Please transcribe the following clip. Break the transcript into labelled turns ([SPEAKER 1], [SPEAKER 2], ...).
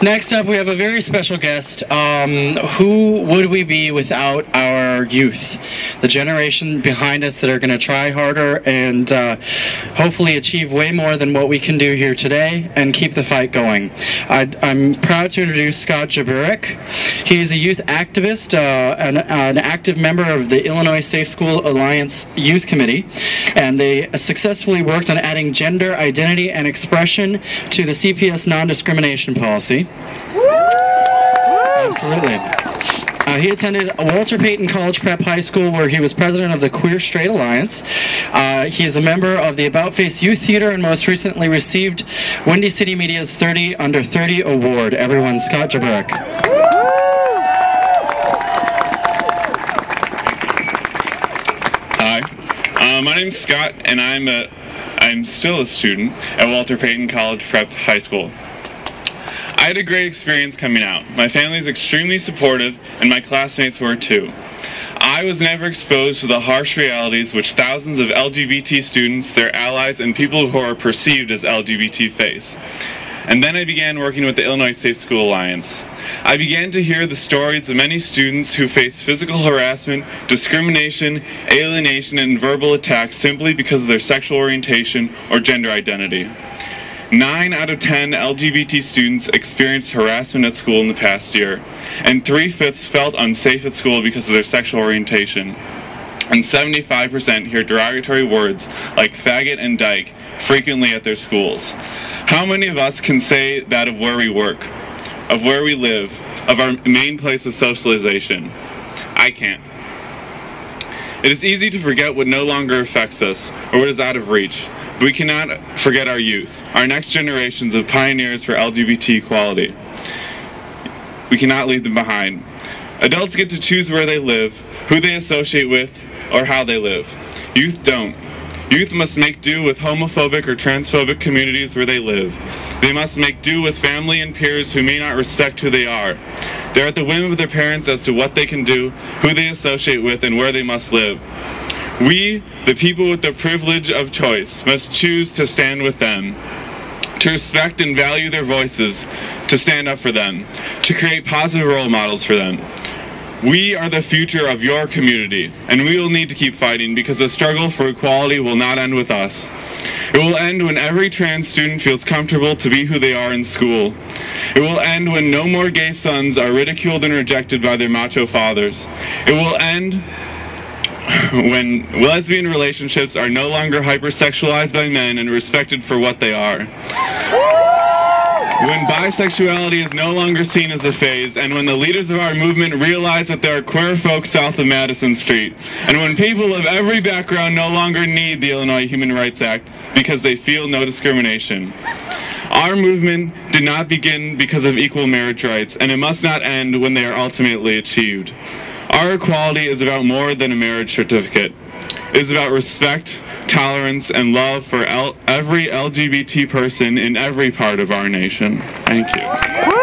[SPEAKER 1] Next up, we have a very special guest. Who would we be without our youth? The generation behind us that are going to try harder and hopefully achieve way more than what we can do here today and keep the fight going. I'm proud to introduce Scott Jaburek. He's a youth activist, an active member of the Illinois Safe School Alliance Youth Committee, and they successfully worked on adding gender identity and expression to the CPS non-discrimination policy. Absolutely. He attended Walter Payton College Prep High School, where he was president of the Queer Straight Alliance. He is a member of the About Face Youth Theater and most recently received Windy City Media's 30 Under 30 Award. Everyone, Scott Jaburek.
[SPEAKER 2] Hi, my name's Scott, and I'm still a student at Walter Payton College Prep High School. I had a great experience coming out. My family is extremely supportive, and my classmates were too. I was never exposed to the harsh realities which thousands of LGBT students, their allies, and people who are perceived as LGBT face. And then I began working with the Illinois Safe School Alliance. I began to hear the stories of many students who face physical harassment, discrimination, alienation, and verbal attacks simply because of their sexual orientation or gender identity. 9 out of 10 LGBT students experienced harassment at school in the past year, and 3/5 felt unsafe at school because of their sexual orientation. And 75% hear derogatory words like faggot and dyke frequently at their schools. How many of us can say that of where we work, of where we live, of our main place of socialization? I can't. It is easy to forget what no longer affects us, or what is out of reach. But we cannot forget our youth, our next generations of pioneers for LGBT equality. We cannot leave them behind. Adults get to choose where they live, who they associate with, or how they live. Youth don't. Youth must make do with homophobic or transphobic communities where they live. They must make do with family and peers who may not respect who they are. They're at the whim of their parents as to what they can do, who they associate with, and where they must live. We, the people with the privilege of choice, must choose to stand with them, to respect and value their voices, to stand up for them, to create positive role models for them. We are the future of your community, and we will need to keep fighting because the struggle for equality will not end with us. It will end when every trans student feels comfortable to be who they are in school. It will end when no more gay sons are ridiculed and rejected by their macho fathers. It will end when lesbian relationships are no longer hypersexualized by men and respected for what they are. When bisexuality is no longer seen as a phase, and when the leaders of our movement realize that there are queer folk south of Madison Street, and when people of every background no longer need the Illinois Human Rights Act because they feel no discrimination. Our movement did not begin because of equal marriage rights, and it must not end when they are ultimately achieved. Our equality is about more than a marriage certificate. It is about respect, tolerance, and love for every LGBT person in every part of our nation. Thank you.